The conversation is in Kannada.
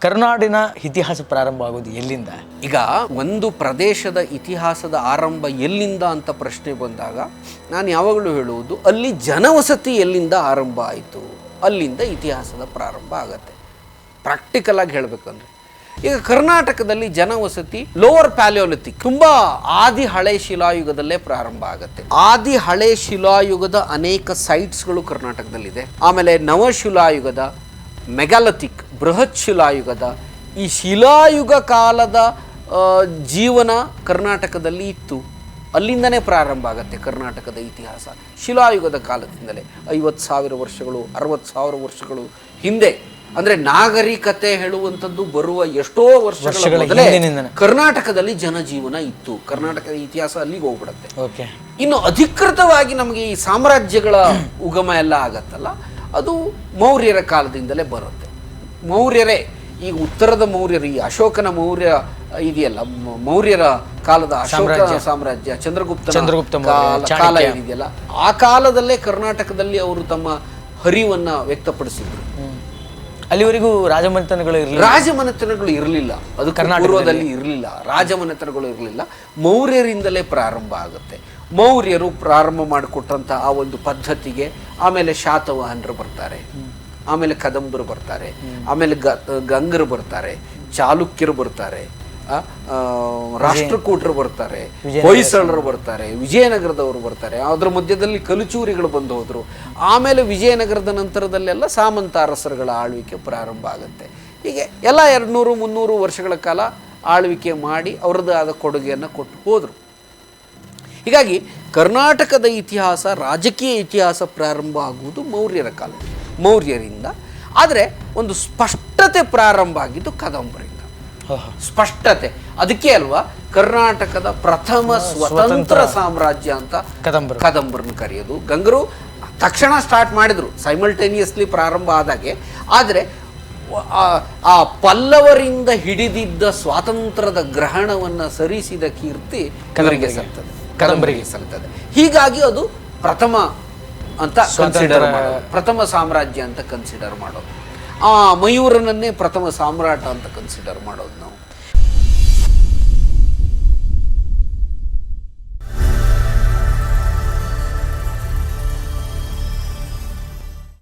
ಕರುನಾಡಿನ ಇತಿಹಾಸ ಪ್ರಾರಂಭ ಆಗೋದು ಎಲ್ಲಿಂದ? ಈಗ ಒಂದು ಪ್ರದೇಶದ ಇತಿಹಾಸದ ಆರಂಭ ಎಲ್ಲಿಂದ ಅಂತ ಪ್ರಶ್ನೆ ಬಂದಾಗ ನಾನು ಯಾವಾಗಲೂ ಹೇಳುವುದು ಅಲ್ಲಿ ಜನವಸತಿ ಎಲ್ಲಿಂದ ಆರಂಭ ಆಯಿತು ಅಲ್ಲಿಂದ ಇತಿಹಾಸದ ಪ್ರಾರಂಭ ಆಗತ್ತೆ. ಪ್ರಾಕ್ಟಿಕಲ್ ಆಗಿ ಹೇಳಬೇಕಂದ್ರೆ ಈಗ ಕರ್ನಾಟಕದಲ್ಲಿ ಜನವಸತಿ ಲೋವರ್ ಪ್ಯಾಲಿಯೋಲಿಥಿಕ್ ತುಂಬ ಆದಿ ಹಳೆ ಶಿಲಾಯುಗದಲ್ಲೇ ಪ್ರಾರಂಭ ಆಗುತ್ತೆ. ಆದಿ ಹಳೆ ಶಿಲಾಯುಗದ ಅನೇಕ ಸೈಟ್ಸ್ಗಳು ಕರ್ನಾಟಕದಲ್ಲಿದೆ. ಆಮೇಲೆ ನವಶಿಲಾಯುಗದ, ಮೆಗಾಲಥಿಕ್, ಬೃಹತ್ ಶಿಲಾಯುಗದ, ಈ ಶಿಲಾಯುಗ ಕಾಲದ ಜೀವನ ಕರ್ನಾಟಕದಲ್ಲಿ ಇತ್ತು. ಅಲ್ಲಿಂದನೇ ಪ್ರಾರಂಭ ಆಗುತ್ತೆ ಕರ್ನಾಟಕದ ಇತಿಹಾಸ. ಶಿಲಾಯುಗದ ಕಾಲದಿಂದಲೇ 50,000 ವರ್ಷಗಳು, 60,000 ವರ್ಷಗಳು ಹಿಂದೆ, ಅಂದರೆ ನಾಗರಿಕತೆ ಹೇಳುವಂಥದ್ದು ಬರುವ ಎಷ್ಟೋ ವರ್ಷಗಳ ಮೊದಲೇ ಕರ್ನಾಟಕದಲ್ಲಿ ಜನಜೀವನ ಇತ್ತು. ಕರ್ನಾಟಕದ ಇತಿಹಾಸ ಅಲ್ಲಿಗೆ ಹೋಗ್ಬಿಡುತ್ತೆ. ಇನ್ನು ಅಧಿಕೃತವಾಗಿ ನಮಗೆ ಈ ಸಾಮ್ರಾಜ್ಯಗಳ ಉಗಮ ಎಲ್ಲ ಆಗತ್ತಲ್ಲ, ಅದು ಮೌರ್ಯರ ಕಾಲದಿಂದಲೇ ಬರುತ್ತೆ. ಮೌರ್ಯರೇ, ಈಗ ಉತ್ತರದ ಮೌರ್ಯರು, ಈ ಅಶೋಕನ ಮೌರ್ಯ ಇದೆಯಲ್ಲ, ಮೌರ್ಯರ ಕಾಲದ ಅಶೋಕ ಸಾಮ್ರಾಜ್ಯ, ಚಂದ್ರಗುಪ್ತ ಕಾಲ ಏನಿದೆಯಲ್ಲ, ಆ ಕಾಲದಲ್ಲೇ ಕರ್ನಾಟಕದಲ್ಲಿ ಅವರು ತಮ್ಮ ಹರಿವನ್ನ ವ್ಯಕ್ತಪಡಿಸಿದ್ರು. ಅಲ್ಲಿವರೆಗೂ ರಾಜಮನೆತನಗಳು ಇರಲಿಲ್ಲ. ಅದು ಪೂರ್ವದಲ್ಲಿ ಇರಲಿಲ್ಲ, ರಾಜಮನೆತನಗಳು ಇರಲಿಲ್ಲ. ಮೌರ್ಯರಿಂದಲೇ ಪ್ರಾರಂಭ ಆಗುತ್ತೆ. ಮೌರ್ಯರು ಪ್ರಾರಂಭ ಮಾಡಿಕೊಟ್ಟಂಥ ಆ ಒಂದು ಪದ್ಧತಿಗೆ ಆಮೇಲೆ ಶಾತವಾಹನರು ಬರ್ತಾರೆ, ಆಮೇಲೆ ಕದಂಬರು ಬರ್ತಾರೆ, ಆಮೇಲೆ ಗಂಗರು ಬರ್ತಾರೆ, ಚಾಲುಕ್ಯರು ಬರ್ತಾರೆ, ರಾಷ್ಟ್ರಕೂಟರು ಬರ್ತಾರೆ, ಹೊಯ್ಸಳರು ಬರ್ತಾರೆ, ವಿಜಯನಗರದವರು ಬರ್ತಾರೆ. ಅದರ ಮಧ್ಯದಲ್ಲಿ ಕಲಚೂರಿಗಳು ಬಂದು ಹೋದ್ರು. ಆಮೇಲೆ ವಿಜಯನಗರದ ನಂತರದಲ್ಲೆಲ್ಲ ಸಾಮಂತ ಅರಸರುಗಳ ಆಳ್ವಿಕೆ ಪ್ರಾರಂಭ ಆಗುತ್ತೆ. ಹೀಗೆ ಎಲ್ಲ 200-300 ವರ್ಷಗಳ ಕಾಲ ಆಳ್ವಿಕೆ ಮಾಡಿ ಅವರದ್ದು ಆದ ಕೊಡುಗೆಯನ್ನು ಕೊಟ್ಟು ಹೋದರು. ಹೀಗಾಗಿ ಕರ್ನಾಟಕದ ಇತಿಹಾಸ, ರಾಜಕೀಯ ಇತಿಹಾಸ ಪ್ರಾರಂಭ ಆಗುವುದು ಮೌರ್ಯರಿಂದ. ಆದರೆ ಒಂದು ಸ್ಪಷ್ಟತೆ ಪ್ರಾರಂಭ ಆಗಿದ್ದು ಕದಂಬರಿಂದ. ಸ್ಪಷ್ಟತೆ, ಅದಕ್ಕೆ ಅಲ್ವಾ ಕರ್ನಾಟಕದ ಪ್ರಥಮ ಸ್ವತಂತ್ರ ಸಾಮ್ರಾಜ್ಯ ಅಂತ ಕದಂಬರನ್ನ ಕರೆಯೋದು. ಗಂಗರು ತಕ್ಷಣ ಸ್ಟಾರ್ಟ್ ಮಾಡಿದ್ರು, ಸೈಮಲ್ಟೇನಿಯಸ್ಲಿ ಪ್ರಾರಂಭ ಆದಾಗೆ. ಆದರೆ ಆ ಪಲ್ಲವರಿಂದ ಹಿಡಿದಿದ್ದ ಸ್ವಾತಂತ್ರ್ಯದ ಗ್ರಹಣವನ್ನು ಸರಿಸಿದ ಕೀರ್ತಿ ಕದಂಬರಿಗೆ ಸಲ್ತದೆ. ಹೀಗಾಗಿ ಅದು ಪ್ರಥಮ ಅಂತ ಕನ್ಸಿಡರ್ ಮಾಡೋದು, ಪ್ರಥಮ ಸಾಮ್ರಾಜ್ಯ ಅಂತ ಕನ್ಸಿಡರ್ ಮಾಡೋದು. ಆ ಮಯೂರನನ್ನೇ ಪ್ರಥಮ ಸಾಮ್ರಾಟ ಅಂತ ಕನ್ಸಿಡರ್ ಮಾಡೋದು ನಾವು.